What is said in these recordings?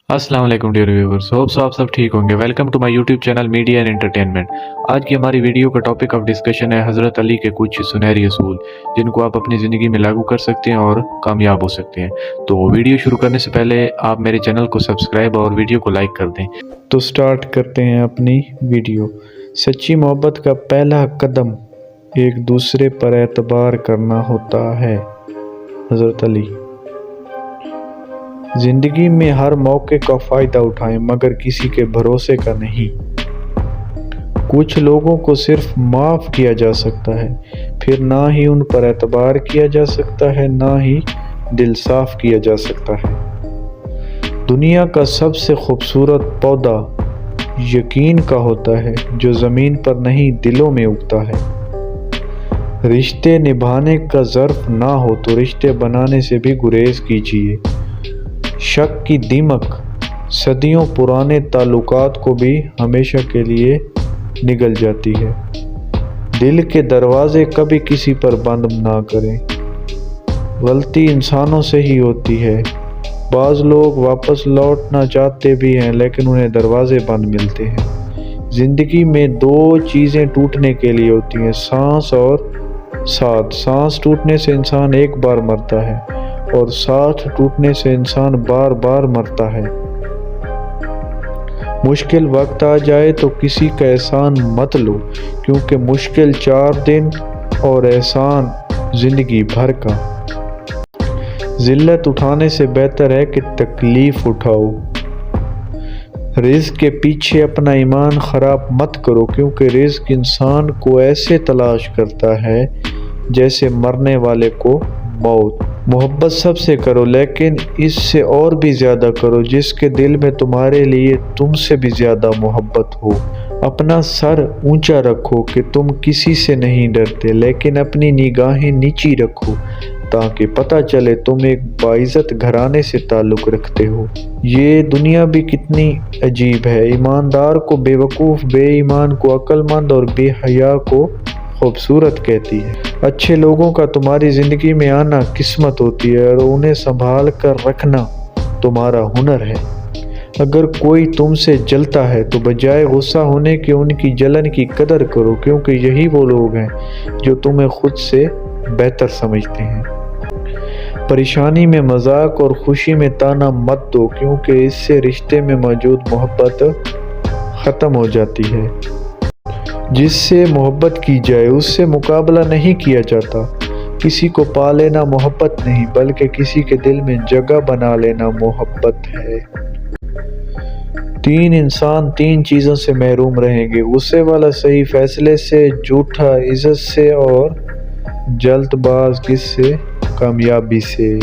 अस्सलाम वालेकुम dear viewers, hopes आप सब ठीक होंगे। Welcome to my YouTube channel media and entertainment. आज की हमारी वीडियो का टॉपिक ऑफ डिस्कशन है हज़रत अली के कुछ सुनहरी असूल, जिनको आप अपनी ज़िंदगी में लागू कर सकते हैं और कामयाब हो सकते हैं। तो वीडियो शुरू करने से पहले आप मेरे चैनल को सब्सक्राइब और वीडियो को लाइक कर दें। तो स्टार्ट करते हैं अपनी वीडियो। सच्ची मोहब्बत का पहला कदम एक दूसरे पर एतबार करना होता है। हज़रत अली। ज़िंदगी में हर मौके का फ़ायदा उठाएं, मगर किसी के भरोसे का नहीं। कुछ लोगों को सिर्फ माफ़ किया जा सकता है, फिर ना ही उन पर एतबार किया जा सकता है, ना ही दिल साफ किया जा सकता है। दुनिया का सबसे खूबसूरत पौधा यकीन का होता है, जो ज़मीन पर नहीं दिलों में उगता है। रिश्ते निभाने का ज़र्फ ना हो तो रिश्ते बनाने से भी गुरेज कीजिए। शक की दीमक सदियों पुराने ताल्लुकात को भी हमेशा के लिए निगल जाती है। दिल के दरवाजे कभी किसी पर बंद ना करें। गलती इंसानों से ही होती है। बाज़ लोग वापस लौटना चाहते भी हैं, लेकिन उन्हें दरवाजे बंद मिलते हैं। ज़िंदगी में दो चीज़ें टूटने के लिए होती हैं, सांस और साथ। सांस टूटने से इंसान एक बार मरता है और साथ टूटने से इंसान बार बार मरता है। मुश्किल वक्त आ जाए तो किसी का एहसान मत लो, क्योंकि मुश्किल 4 दिन और एहसान जिंदगी भर का। जिल्लत उठाने से बेहतर है कि तकलीफ उठाओ। रिज़्क के पीछे अपना ईमान ख़राब मत करो, क्योंकि रिज़्क इंसान को ऐसे तलाश करता है जैसे मरने वाले को मौत। मोहब्बत सबसे करो, लेकिन इससे और भी ज़्यादा करो जिसके दिल में तुम्हारे लिए तुमसे भी ज़्यादा मोहब्बत हो। अपना सर ऊंचा रखो कि तुम किसी से नहीं डरते, लेकिन अपनी निगाहें नीची रखो ताकि पता चले तुम एक बाइज़्ज़त घराने से ताल्लुक़ रखते हो। ये दुनिया भी कितनी अजीब है। ईमानदार को बेवकूफ़, बेईमान को अक्लमंद और बेहया को खूबसूरत कहती है। अच्छे लोगों का तुम्हारी ज़िंदगी में आना किस्मत होती है और उन्हें संभाल कर रखना तुम्हारा हुनर है। अगर कोई तुमसे जलता है तो बजाय गुस्सा होने के उनकी जलन की कदर करो, क्योंकि यही वो लोग हैं जो तुम्हें खुद से बेहतर समझते हैं। परेशानी में मजाक और खुशी में ताना मत दो, क्योंकि इससे रिश्ते में मौजूद मोहब्बत ख़त्म हो जाती है। जिससे मोहब्बत की जाए उससे मुकाबला नहीं किया जाता। किसी को पा लेना मोहब्बत नहीं, बल्कि किसी के दिल में जगह बना लेना मोहब्बत है। 3 इंसान 3 चीज़ों से महरूम रहेंगे: गुस्से वाला सही फैसले से, झूठा इज्जत से, और जल्दबाज किससे? कामयाबी से।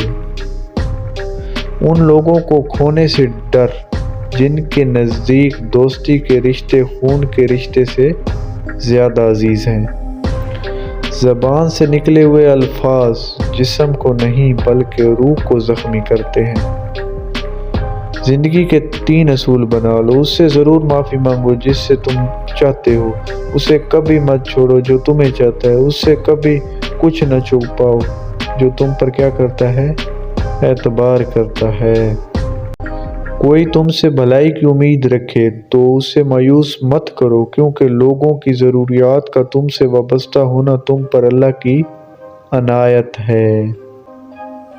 उन लोगों को खोने से डर जिनके नज़दीक दोस्ती के रिश्ते खून के रिश्ते से ज़्यादा अजीज़ हैं। ज़बान से निकले हुए अल्फाज जिस्म को नहीं बल्कि रूह को ज़ख्मी करते हैं। ज़िंदगी के 3 असूल बना लो। उससे ज़रूर माफ़ी मांगो जिससे तुम चाहते हो। उसे कभी मत छोड़ो जो तुम्हें चाहता है। उससे कभी कुछ न छुपाओ जो तुम पर क्या करता है? एतबार करता है। कोई तुमसे भलाई की उम्मीद रखे तो उसे मायूस मत करो, क्योंकि लोगों की ज़रूरियात का तुमसे वाबस्ता होना तुम पर अल्लाह की अनायत है।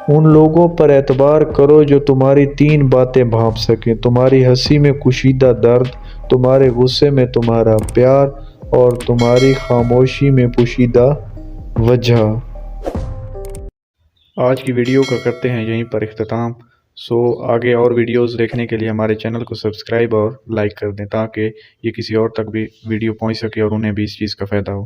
उन लोगों पर एतबार करो जो तुम्हारी 3 बातें भांप सकें: तुम्हारी हंसी में कुशीदा दर्द, तुम्हारे गुस्से में तुम्हारा प्यार, और तुम्हारी खामोशी में पोशीदा वजह। आज की वीडियो का करते हैं यहीं पर इख्तिताम। आगे और वीडियोस देखने के लिए हमारे चैनल को सब्सक्राइब और लाइक कर दें, ताकि ये किसी और तक भी वीडियो पहुंच सके और उन्हें भी इस चीज़ का फ़ायदा हो।